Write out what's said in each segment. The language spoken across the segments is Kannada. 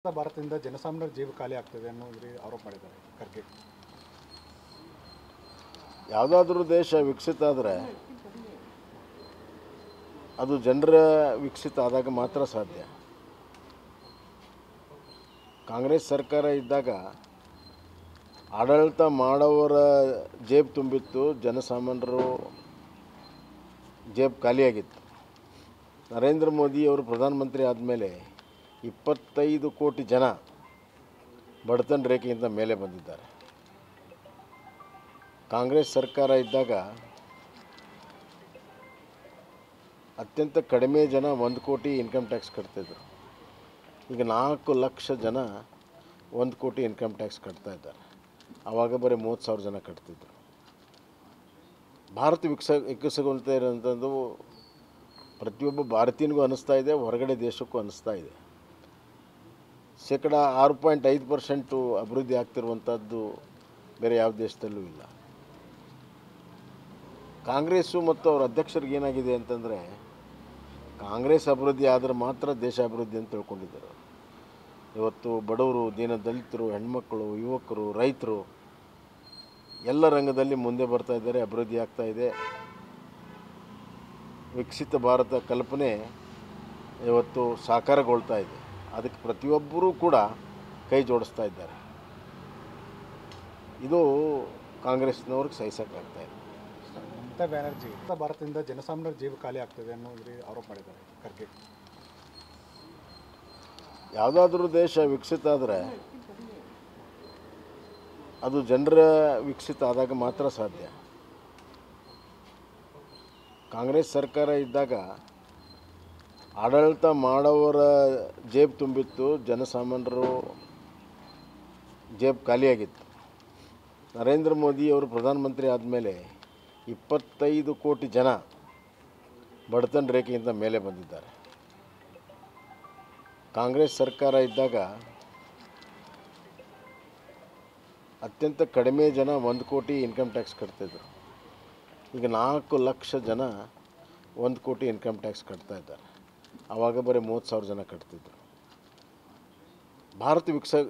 ಭಾರತದಿಂದ ಜನಸಾಮಾನ್ಯರ ಜೀವ ಖಾಲಿ ಆಗ್ತದೆ ಅನ್ನೋ ಆರೋಪ ಮಾಡಿದ್ದಾರೆ ಖರ್ಗೆ. ಯಾವುದಾದ್ರೂ ದೇಶ ವಿಕಸಿತ ಆದರೆ ಅದು ಜನರ ವಿಕಸಿತ ಆದಾಗ ಮಾತ್ರ ಸಾಧ್ಯ. ಕಾಂಗ್ರೆಸ್ ಸರ್ಕಾರ ಇದ್ದಾಗ ಆಡಳಿತ ಮಾಡೋವರ ಜೇಬು ತುಂಬಿತ್ತು, ಜನಸಾಮಾನ್ಯರು ಜೇಬು ಖಾಲಿಯಾಗಿತ್ತು. ನರೇಂದ್ರ ಮೋದಿ ಅವರು ಪ್ರಧಾನಮಂತ್ರಿ ಆದಮೇಲೆ 25 ಕೋಟಿ ಜನ ಬಡತನ ರೇಖೆಯಿಂದ ಮೇಲೆ ಬಂದಿದ್ದಾರೆ. ಕಾಂಗ್ರೆಸ್ ಸರ್ಕಾರ ಇದ್ದಾಗ ಅತ್ಯಂತ ಕಡಿಮೆ ಜನ 1 ಕೋಟಿ ಇನ್ಕಮ್ ಟ್ಯಾಕ್ಸ್ ಕಟ್ತಿದ್ರು. ಈಗ 4 ಲಕ್ಷ ಜನ 1 ಕೋಟಿ ಇನ್ಕಮ್ ಟ್ಯಾಕ್ಸ್ ಕಟ್ತಾ ಇದ್ದಾರೆ. ಆವಾಗ ಬರೀ 30,000 ಜನ ಕಟ್ತಿದ್ರು. ಭಾರತ ವಿಕಸಗೊಳ್ತಾ ಇರೋಂಥದ್ದು ಪ್ರತಿಯೊಬ್ಬ ಭಾರತೀಯನಿಗೂ ಅನ್ನಿಸ್ತಾ ಇದೆ, ಹೊರಗಡೆ ದೇಶಕ್ಕೂ ಅನ್ನಿಸ್ತಾ ಇದೆ. ಶೇಕಡ 6.5% ಅಭಿವೃದ್ಧಿ ಆಗ್ತಿರುವಂಥದ್ದು ಬೇರೆ ಯಾವ ದೇಶದಲ್ಲೂ ಇಲ್ಲ. ಕಾಂಗ್ರೆಸ್ಸು ಮತ್ತು ಅವರ ಅಧ್ಯಕ್ಷರಿಗೆ ಏನಾಗಿದೆ ಅಂತಂದರೆ, ಕಾಂಗ್ರೆಸ್ ಅಭಿವೃದ್ಧಿ ಆದರೆ ಮಾತ್ರ ದೇಶ ಅಭಿವೃದ್ಧಿ ಅಂತ ತಿಳ್ಕೊಂಡಿದ್ದರು. ಇವತ್ತು ಬಡವರು, ದೀನ ದಲಿತರು, ಹೆಣ್ಮಕ್ಕಳು, ಯುವಕರು, ರೈತರು ಎಲ್ಲ ರಂಗದಲ್ಲಿ ಮುಂದೆ ಬರ್ತಾ ಇದ್ದಾರೆ, ಅಭಿವೃದ್ಧಿ ಆಗ್ತಾ ಇದೆ. ವಿಕಸಿತ ಭಾರತ ಕಲ್ಪನೆ ಇವತ್ತು ಸಾಕಾರಗೊಳ್ತಾ ಇದೆ. ಅದಕ್ಕೆ ಪ್ರತಿಯೊಬ್ಬರೂ ಕೂಡ ಕೈ ಜೋಡಿಸ್ತಾ ಇದ್ದಾರೆ. ಇದು ಕಾಂಗ್ರೆಸ್ನವ್ರಿಗೆ ಸಹಿಸೋಕ್ಕಾಗ್ತಾ ಇದೆ. ಮಮತಾ ಬ್ಯಾನರ್ಜಿ ಭಾರತದಿಂದ ಜನಸಾಮಾನ್ಯರ ಜೀವ ಖಾಲಿ ಆಗ್ತದೆ ಅನ್ನೋ ಆರೋಪ ಮಾಡಿದ್ದಾರೆ ಖರ್ಗೆ. ಯಾವುದಾದ್ರೂ ದೇಶ ವಿಕಸಿತ ಆದರೆ ಅದು ಜನರ ವಿಕಸಿತ ಆದಾಗ ಮಾತ್ರ ಸಾಧ್ಯ. ಕಾಂಗ್ರೆಸ್ ಸರ್ಕಾರ ಇದ್ದಾಗ ಆಡಳಿತ ಮಾಡೋವರ ಜೇಬು ತುಂಬಿತ್ತು, ಜನಸಾಮಾನ್ಯರು ಜೇಬು ಖಾಲಿಯಾಗಿತ್ತು. ನರೇಂದ್ರ ಮೋದಿ ಅವರು ಪ್ರಧಾನಮಂತ್ರಿ ಆದಮೇಲೆ 25 ಕೋಟಿ ಜನ ಬಡತನ ರೇಖೆಯಿಂದ ಮೇಲೆ ಬಂದಿದ್ದಾರೆ. ಕಾಂಗ್ರೆಸ್ ಸರ್ಕಾರ ಇದ್ದಾಗ ಅತ್ಯಂತ ಕಡಿಮೆ ಜನ 1 ಕೋಟಿ ಇನ್ಕಮ್ ಟ್ಯಾಕ್ಸ್ ಕಟ್ತಿದ್ರು. ಈಗ 4 ಲಕ್ಷ ಜನ 1 ಕೋಟಿ ಇನ್ಕಮ್ ಟ್ಯಾಕ್ಸ್ ಕಟ್ತಾ ಇದ್ದಾರೆ. ಆವಾಗ ಬರೀ 30,000 ಜನ ಕಟ್ತಿದ್ರು. ಭಾರತ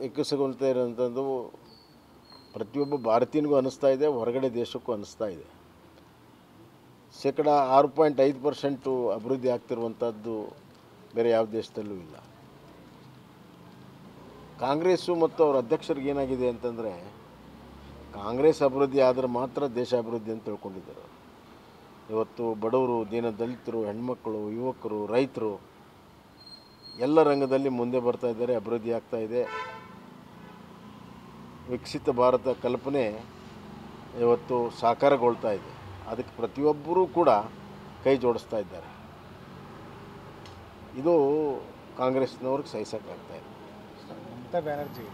ವಿಕಸಗೊಳ್ತಾ ಇರೋಂಥದ್ದು ಪ್ರತಿಯೊಬ್ಬ ಭಾರತೀಯನಿಗೂ ಅನ್ನಿಸ್ತಾ ಇದೆ, ಹೊರಗಡೆ ದೇಶಕ್ಕೂ ಅನ್ನಿಸ್ತಾ ಇದೆ. ಶೇಕಡ 6.5% ಅಭಿವೃದ್ಧಿ ಆಗ್ತಿರುವಂಥದ್ದು ಬೇರೆ ಯಾವ ದೇಶದಲ್ಲೂ ಇಲ್ಲ. ಕಾಂಗ್ರೆಸ್ಸು ಮತ್ತು ಅವರ ಅಧ್ಯಕ್ಷರಿಗೆ ಏನಾಗಿದೆ ಅಂತಂದರೆ, ಕಾಂಗ್ರೆಸ್ ಅಭಿವೃದ್ಧಿ ಆದರೆ ಮಾತ್ರ ದೇಶ ಅಭಿವೃದ್ಧಿ ಅಂತ ತಿಳ್ಕೊಂಡಿದ್ದರು. ಇವತ್ತು ಬಡವರು, ದೀನ ದಲಿತರು, ಹೆಣ್ಮಕ್ಕಳು, ಯುವಕರು, ರೈತರು ಎಲ್ಲ ರಂಗದಲ್ಲಿ ಮುಂದೆ ಬರ್ತಾ ಇದ್ದಾರೆ, ಅಭಿವೃದ್ಧಿ ಆಗ್ತಾ ಇದೆ. ವಿಕಸಿತ ಭಾರತ ಕಲ್ಪನೆ ಇವತ್ತು ಸಾಕಾರಗೊಳ್ತಾ ಇದೆ. ಅದಕ್ಕೆ ಪ್ರತಿಯೊಬ್ಬರೂ ಕೂಡ ಕೈ ಜೋಡಿಸ್ತಾ ಇದ್ದಾರೆ. ಇದು ಕಾಂಗ್ರೆಸ್ನವ್ರಿಗೆ ಸಹಿಸೋಕ್ಕಾಗ್ತಾ ಇದೆ. ಮಮತಾ ಬ್ಯಾನರ್ಜಿ